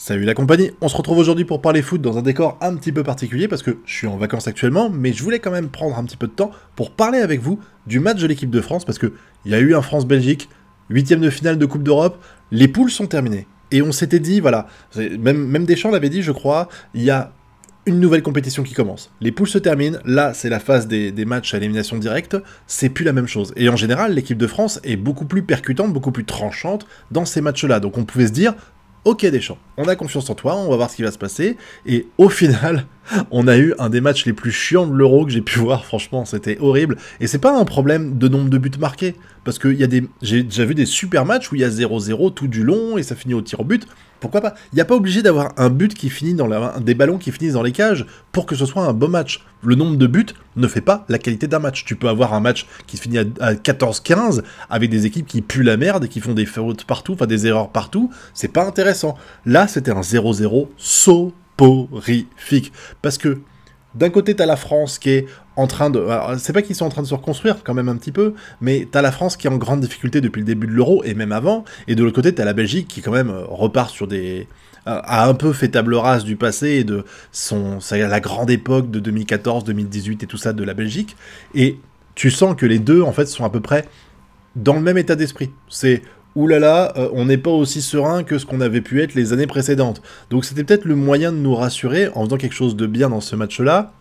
Salut la compagnie, on se retrouve aujourd'hui pour parler foot dans un décor un petit peu particulier parce que je suis en vacances actuellement, mais je voulais quand même prendre un petit peu de temps pour parler avec vous du match de l'équipe de France parce que il y a eu un France-Belgique, huitième de finale de Coupe d'Europe, les poules sont terminées. Et on s'était dit, voilà, même Deschamps l'avait dit je crois, il y a une nouvelle compétition qui commence. Les poules se terminent, là c'est la phase des matchs à élimination directe, c'est plus la même chose. Et en général, l'équipe de France est beaucoup plus percutante, beaucoup plus tranchante dans ces matchs-là. Donc on pouvait se dire, ok Deschamps, on a confiance en toi, on va voir ce qui va se passer. Et au final, on a eu un des matchs les plus chiants de l'Euro que j'ai pu voir, franchement, c'était horrible. Et c'est pas un problème de nombre de buts marqués, parce que j'ai déjà vu des super matchs où il y a 0-0 tout du long et ça finit au tir au but. Pourquoi pas? Il n'y a pas obligé d'avoir un but qui finit des ballons qui finissent dans les cages pour que ce soit un beau match. Le nombre de buts ne fait pas la qualité d'un match. Tu peux avoir un match qui se finit à 14-15 avec des équipes qui puent la merde et qui font des fautes partout, enfin des erreurs partout. C'est pas intéressant. Là, c'était un 0-0 soporifique. Parce que d'un côté, t'as la France qui est en train de... Alors, c'est pas qu'ils sont en train de se reconstruire, quand même un petit peu, mais t'as la France qui est en grande difficulté depuis le début de l'Euro, et même avant, et de l'autre côté, t'as la Belgique qui, quand même, repart sur des... a un peu fait table rase du passé, et de la grande époque de 2014, 2018 et tout ça de la Belgique, et tu sens que les deux, en fait, sont à peu près dans le même état d'esprit. C'est... oulala, on n'est pas aussi serein que ce qu'on avait pu être les années précédentes. Donc c'était peut-être le moyen de nous rassurer en faisant quelque chose de bien dans ce match-là.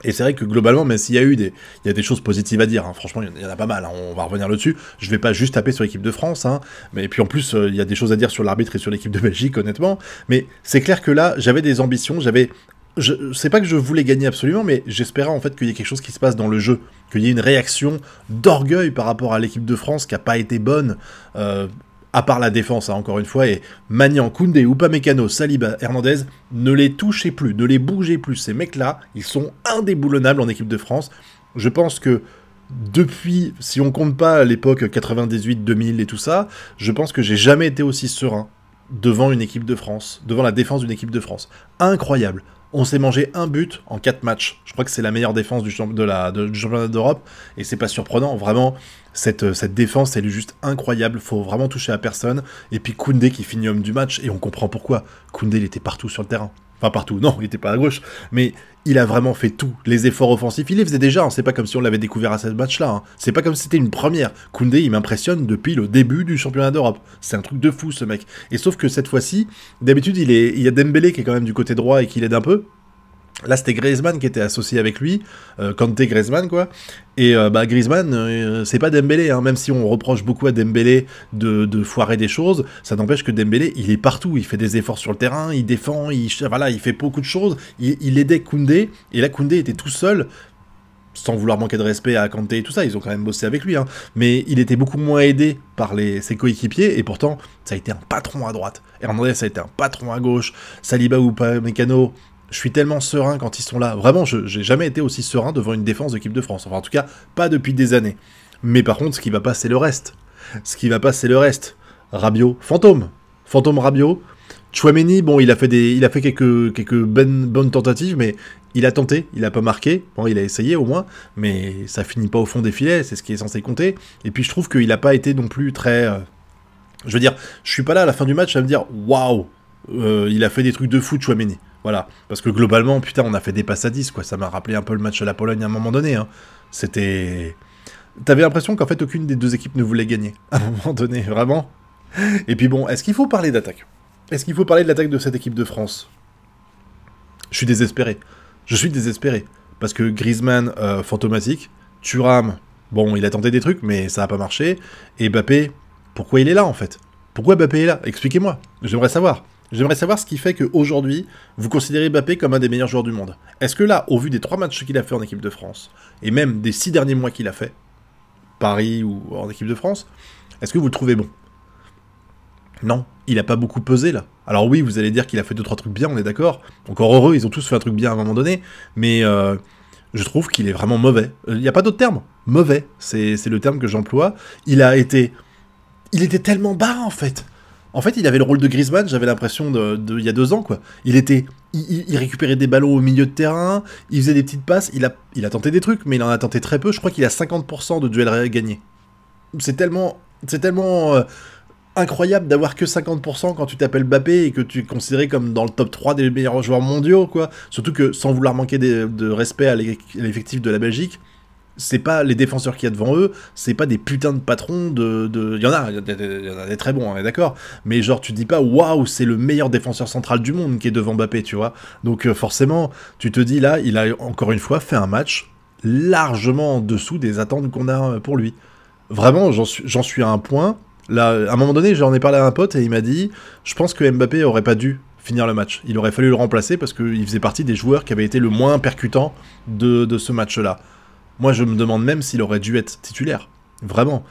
Et c'est vrai que globalement, même s'il y a eu il y a des choses positives à dire, hein. Franchement, il y en a pas mal, hein. On va revenir là-dessus. Je vais pas juste taper sur l'équipe de France, hein. Mais puis en plus, il y a des choses à dire sur l'arbitre et sur l'équipe de Belgique, honnêtement. Mais c'est clair que là, j'avais des ambitions, c'est pas que je voulais gagner absolument, mais j'espérais en fait qu'il y ait quelque chose qui se passe dans le jeu, qu'il y ait une réaction d'orgueil par rapport à l'équipe de France qui a pas été bonne, à part la défense, hein, encore une fois, et Maignan, Koundé, Upamecano, Saliba, Hernandez, ne les touchez plus, ne les bougez plus. Ces mecs-là, ils sont indéboulonnables en équipe de France. Je pense que depuis, si on compte pas l'époque 98, 2000 et tout ça, je pense que j'ai jamais été aussi serein devant une équipe de France, devant la défense d'une équipe de France. Incroyable. On s'est mangé un but en 4 matchs. Je crois que c'est la meilleure défense du championnat d'Europe, et c'est pas surprenant, vraiment. Cette défense, elle est juste incroyable, faut vraiment toucher à personne. Et puis Koundé qui finit homme du match, et on comprend pourquoi. Koundé, il était partout sur le terrain. Enfin, partout, non, il était pas à gauche, mais il a vraiment fait tout. Les efforts offensifs, il les faisait déjà, hein. C'est pas comme si on l'avait découvert à ce match-là, hein. C'est pas comme si c'était une première. Koundé, il m'impressionne depuis le début du championnat d'Europe. C'est un truc de fou, ce mec. Et sauf que cette fois-ci, d'habitude, il y a Dembélé qui est quand même du côté droit et qui l'aide un peu. Là, c'était Griezmann qui était associé avec lui, Kanté Griezmann, quoi. Et Griezmann, c'est pas Dembélé, hein. Même si on reproche beaucoup à Dembélé de foirer des choses, ça n'empêche que Dembélé, il est partout, il fait des efforts sur le terrain, il défend, il fait beaucoup de choses, il aidait Koundé, et là, Koundé était tout seul, sans vouloir manquer de respect à Kanté et tout ça, ils ont quand même bossé avec lui, hein. Mais il était beaucoup moins aidé par ses coéquipiers, et pourtant, ça a été un patron à droite. Hernandez, ça a été un patron à gauche, Saliba ou Upamecano. Je suis tellement serein quand ils sont là. Vraiment, j'ai jamais été aussi serein devant une défense d'équipe de France. Enfin, en tout cas, pas depuis des années. Mais par contre, ce qui va pas, c'est le reste. Ce qui va pas, c'est le reste. Rabiot, fantôme. Fantôme Rabiot. Tchouaméni, bon, il a fait quelques bonnes tentatives, mais il a tenté, il a pas marqué. Bon, il a essayé au moins, mais ça finit pas au fond des filets, c'est ce qui est censé compter. Et puis je trouve qu'il a pas été non plus très... Je veux dire, je suis pas là à la fin du match à me dire, waouh, il a fait des trucs de fou, Tchouaméni. Voilà, parce que globalement, putain, on a fait des passes à 10, quoi. Ça m'a rappelé un peu le match à la Pologne à un moment donné, hein. C'était... T'avais l'impression qu'en fait, aucune des deux équipes ne voulait gagner, à un moment donné, vraiment. Et puis bon, est-ce qu'il faut parler d'attaque? Est-ce qu'il faut parler de l'attaque de cette équipe de France? Je suis désespéré. Je suis désespéré. Parce que Griezmann, fantomatique. Thuram, bon, il a tenté des trucs, mais ça n'a pas marché. Et Mbappé, pourquoi il est là, en fait? Pourquoi Mbappé est là? Expliquez-moi. J'aimerais savoir. J'aimerais savoir ce qui fait qu'aujourd'hui, vous considérez Mbappé comme un des meilleurs joueurs du monde. Est-ce que là, au vu des 3 matchs qu'il a fait en équipe de France, et même des 6 derniers mois qu'il a fait, Paris ou en équipe de France, est-ce que vous le trouvez bon? Non, il a pas beaucoup pesé là. Alors oui, vous allez dire qu'il a fait 2-3 trucs bien, on est d'accord. Encore heureux, ils ont tous fait un truc bien à un moment donné, mais je trouve qu'il est vraiment mauvais. Il n'y a pas d'autre terme. Mauvais, c'est le terme que j'emploie. Il était tellement bas en fait. En fait, il avait le rôle de Griezmann, j'avais l'impression il y a 2 ans, quoi. Il récupérait des ballons au milieu de terrain, il faisait des petites passes, il a tenté des trucs, mais il en a tenté très peu. Je crois qu'il a 50% de duels gagnés. C'est tellement incroyable d'avoir que 50% quand tu t'appelles Mbappé et que tu es considéré comme dans le top 3 des meilleurs joueurs mondiaux, quoi. Surtout que, sans vouloir manquer de respect à l'effectif de la Belgique, c'est pas les défenseurs qu'il y a devant eux, c'est pas des putains de patrons il y en a des très bons, on est d'accord, mais genre tu dis pas waouh, c'est le meilleur défenseur central du monde qui est devant Mbappé, tu vois. Donc forcément, tu te dis là, il a encore une fois fait un match largement en dessous des attentes qu'on a pour lui. Vraiment, j'en suis à un point. Là, à un moment donné, j'en ai parlé à un pote et il m'a dit, je pense que Mbappé aurait pas dû finir le match. Il aurait fallu le remplacer parce qu'il faisait partie des joueurs qui avaient été le moins percutants de ce match-là. Moi, je me demande même s'il aurait dû être titulaire. Vraiment.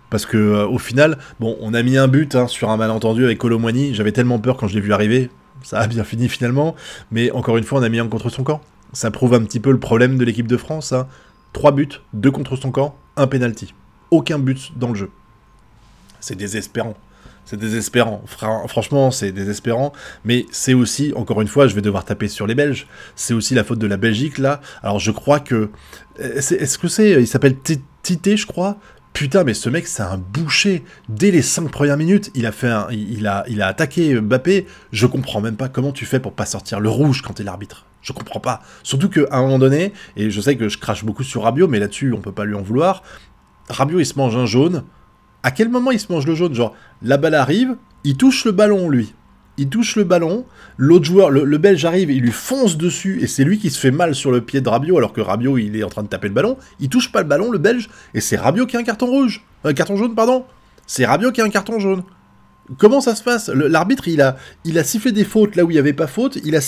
Parce que au final, bon, on a mis un but sur un malentendu avec Kolo Muani. J'avais tellement peur quand je l'ai vu arriver. Ça a bien fini finalement. Mais encore une fois, on a mis un contre son camp. Ça prouve un petit peu le problème de l'équipe de France. 3 buts, 2 contre son camp, 1 penalty. Aucun but dans le jeu. C'est désespérant. C'est désespérant. Franchement, c'est désespérant. Mais c'est aussi, encore une fois, je vais devoir taper sur les Belges. C'est aussi la faute de la Belgique, là. Alors, je crois que... Est-ce que c'est... Il s'appelle Tite, je crois. Putain, mais ce mec, c'est un boucher. Dès les 5 premières minutes, il a attaqué Mbappé. Je comprends même pas comment tu fais pour pas sortir le rouge quand t'es l'arbitre. Je comprends pas. Surtout qu'à un moment donné, et je sais que je crache beaucoup sur Rabiot, mais là-dessus, on peut pas lui en vouloir. Rabiot, il se mange un jaune. À quel moment il se mange le jaune? Genre, la balle arrive, il touche le ballon, lui. Il touche le ballon, l'autre joueur, le Belge arrive, il lui fonce dessus, et c'est lui qui se fait mal sur le pied de Rabiot, alors que Rabiot, il est en train de taper le ballon. Il touche pas le ballon, le Belge, et c'est Rabiot qui a un carton rouge. Carton jaune, pardon. C'est Rabiot qui a un carton jaune. Comment ça se passe? L'arbitre, il a sifflé des fautes là où il n'y avait pas faute, il a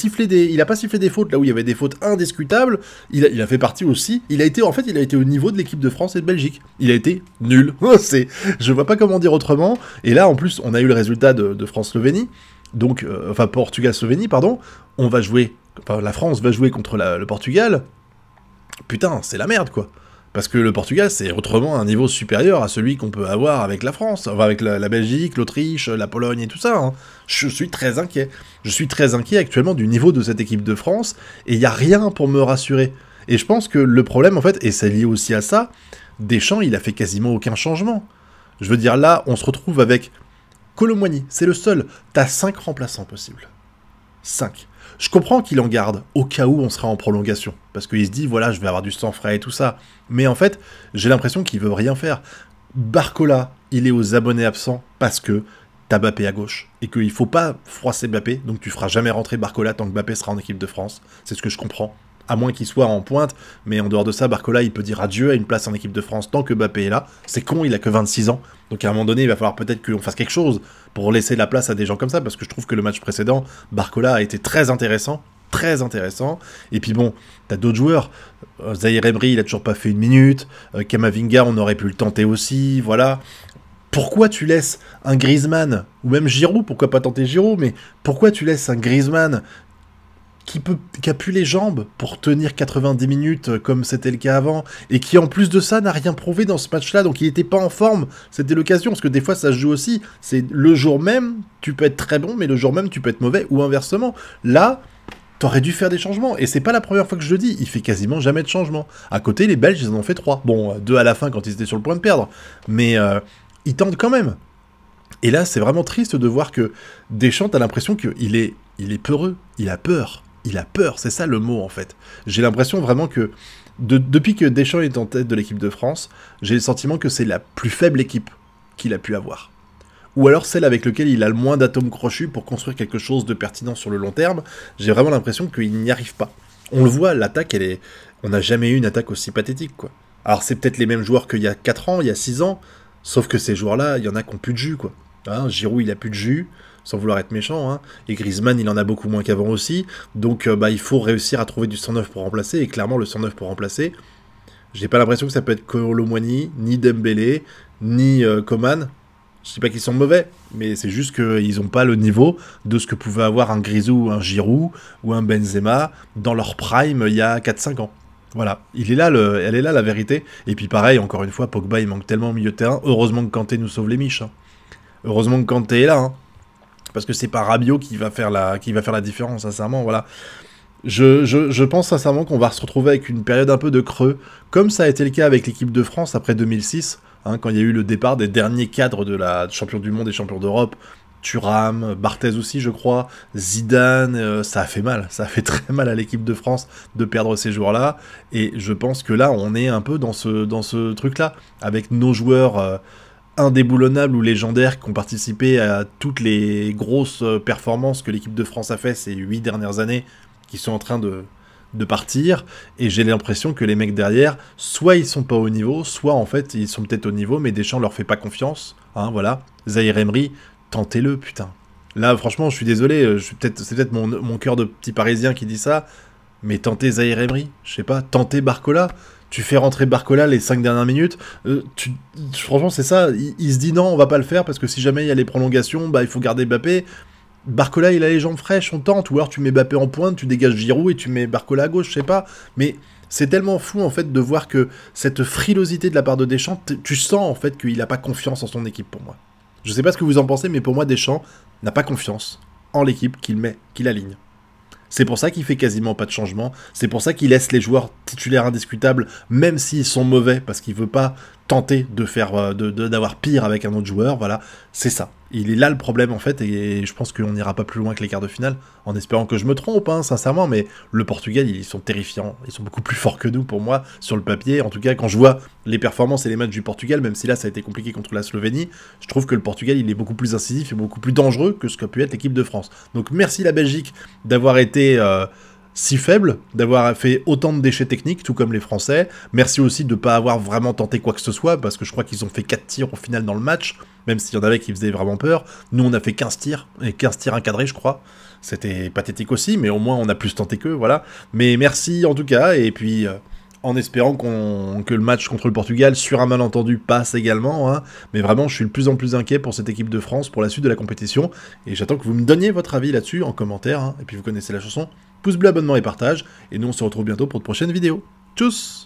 pas sifflé des fautes là où il y avait des fautes indiscutables, il a fait partie aussi, il a été au niveau de l'équipe de France et de Belgique. Il a été nul. Je vois pas comment dire autrement. Et là, en plus, on a eu le résultat de France-Slovénie, donc, enfin Portugal-Slovénie, pardon. La France va jouer contre le Portugal. Putain, c'est la merde, quoi. Parce que le Portugal, c'est autrement un niveau supérieur à celui qu'on peut avoir avec la France, enfin avec la Belgique, l'Autriche, la Pologne et tout ça. Je suis très inquiet. Je suis très inquiet actuellement du niveau de cette équipe de France, et il n'y a rien pour me rassurer. Et je pense que le problème, en fait, et c'est lié aussi à ça, Deschamps, il a fait quasiment aucun changement. Je veux dire, là, on se retrouve avec Kolo Muani, c'est le seul. T'as 5 remplaçants possibles. 5. Je comprends qu'il en garde, au cas où on sera en prolongation. Parce qu'il se dit, voilà, je vais avoir du sang frais et tout ça. Mais en fait, j'ai l'impression qu'il veut rien faire. Barcola, il est aux abonnés absents parce que t'as Mbappé à gauche. Et qu'il faut pas froisser Mbappé, donc tu feras jamais rentrer Barcola tant que Mbappé sera en équipe de France. C'est ce que je comprends. À moins qu'il soit en pointe, mais en dehors de ça, Barcola, il peut dire adieu à une place en équipe de France tant que Mbappé est là. C'est con, il a que 26 ans. Donc à un moment donné, il va falloir peut-être qu'on fasse quelque chose pour laisser la place à des gens comme ça, parce que je trouve que le match précédent, Barcola a été très intéressant. Très intéressant. Et puis bon, t'as d'autres joueurs. Zahir Emery, il a toujours pas fait une minute. Kamavinga, on aurait pu le tenter aussi. Voilà. Pourquoi tu laisses un Griezmann, ou même Giroud, pourquoi pas tenter Giroud, mais pourquoi tu laisses un Griezmann qui a plus les jambes pour tenir 90 minutes comme c'était le cas avant, et qui en plus de ça n'a rien prouvé dans ce match-là, donc il était pas en forme, c'était l'occasion, parce que des fois ça se joue aussi, c'est le jour même, tu peux être très bon, mais le jour même tu peux être mauvais, ou inversement. Là, t'aurais dû faire des changements, et c'est pas la première fois que je le dis, il fait quasiment jamais de changements. À côté, les Belges, ils en ont fait 3. Bon, 2 à la fin quand ils étaient sur le point de perdre, mais ils tentent quand même. Et là, c'est vraiment triste de voir que Deschamps, t'as l'impression qu'il est peureux, il a peur. Il a peur, c'est ça le mot en fait. J'ai l'impression vraiment que, depuis que Deschamps est en tête de l'équipe de France, j'ai le sentiment que c'est la plus faible équipe qu'il a pu avoir. Ou alors celle avec laquelle il a le moins d'atomes crochus pour construire quelque chose de pertinent sur le long terme. J'ai vraiment l'impression qu'il n'y arrive pas. On le voit, l'attaque, on n'a jamais eu une attaque aussi pathétique, quoi. Alors c'est peut-être les mêmes joueurs qu'il y a 4 ans, il y a 6 ans, sauf que ces joueurs-là, il y en a qui n'ont plus de jus, quoi. Giroud, il a plus de jus, sans vouloir être méchant, et Griezmann, il en a beaucoup moins qu'avant aussi, donc il faut réussir à trouver du 109 pour remplacer, et clairement, le 109 pour remplacer, j'ai pas l'impression que ça peut être Kolo Muani, ni Dembélé, ni Coman. Je dis pas qu'ils sont mauvais, mais c'est juste qu'ils ont pas le niveau de ce que pouvait avoir un Grisou, un Giroud, ou un Benzema, dans leur prime il y a 4-5 ans. Voilà, elle est là la vérité, et puis pareil, encore une fois, Pogba, il manque tellement au milieu de terrain, heureusement que Kanté nous sauve les miches, Heureusement que Kanté est là, parce que c'est pas Rabiot qui va faire la différence, sincèrement, voilà. Je pense sincèrement qu'on va se retrouver avec une période un peu de creux, comme ça a été le cas avec l'équipe de France après 2006, hein, quand il y a eu le départ des derniers cadres de la champion du monde et champion d'Europe, Thuram, Barthez aussi, je crois, Zidane, ça a fait mal, ça a fait très mal à l'équipe de France de perdre ces joueurs-là, et je pense que là, on est un peu dans ce truc-là, avec nos joueurs indéboulonnables ou légendaires qui ont participé à toutes les grosses performances que l'équipe de France a fait ces 8 dernières années, qui sont en train de partir, et j'ai l'impression que les mecs derrière, soit ils sont pas au niveau, soit en fait ils sont peut-être au niveau, mais Deschamps leur fait pas confiance, hein, voilà. Zahir Emery, tentez-le, putain. Là, franchement, je suis désolé, c'est peut-être mon cœur de petit parisien qui dit ça, mais tentez Zahir Emery, je sais pas, tentez Barcola, tu fais rentrer Barcola les 5 dernières minutes, franchement c'est ça, il se dit non, on va pas le faire, parce que si jamais il y a les prolongations, bah il faut garder Mbappé. Barcola, il a les jambes fraîches, on tente, ou alors tu mets Mbappé en pointe, tu dégages Giroud et tu mets Barcola à gauche, je sais pas, mais c'est tellement fou en fait de voir que cette frilosité de la part de Deschamps, tu sens en fait qu'il a pas confiance en son équipe pour moi. Je sais pas ce que vous en pensez, mais pour moi Deschamps n'a pas confiance en l'équipe qu'il aligne. C'est pour ça qu'il fait quasiment pas de changement, c'est pour ça qu'il laisse les joueurs titulaires indiscutables, même s'ils sont mauvais, parce qu'il veut pas tenter de faire d'avoir pire avec un autre joueur, voilà, c'est ça. Il est là le problème en fait, et je pense qu'on n'ira pas plus loin que les quarts de finale, en espérant que je me trompe, hein, sincèrement, mais le Portugal, ils sont terrifiants, ils sont beaucoup plus forts que nous pour moi, sur le papier, en tout cas quand je vois les performances et les matchs du Portugal, même si là ça a été compliqué contre la Slovénie, je trouve que le Portugal il est beaucoup plus incisif et beaucoup plus dangereux que ce qu'a pu être l'équipe de France. Donc merci la Belgique d'avoir été si faible, d'avoir fait autant de déchets techniques, tout comme les Français. Merci aussi de ne pas avoir vraiment tenté quoi que ce soit, parce que je crois qu'ils ont fait 4 tirs au final dans le match, même s'il y en avait qui faisaient vraiment peur. Nous, on a fait 15 tirs, et 15 tirs encadrés, je crois. C'était pathétique aussi, mais au moins, on a plus tenté qu'eux, voilà. Mais merci, en tout cas, et puis... en espérant que le match contre le Portugal, sur un malentendu, passe également. Hein. Mais vraiment, je suis de plus en plus inquiet pour cette équipe de France, pour la suite de la compétition. Et j'attends que vous me donniez votre avis là-dessus en commentaire. Hein. Et puis vous connaissez la chanson. Pouce bleu, abonnement et partage. Et nous, on se retrouve bientôt pour de prochaines vidéos. Tchuss!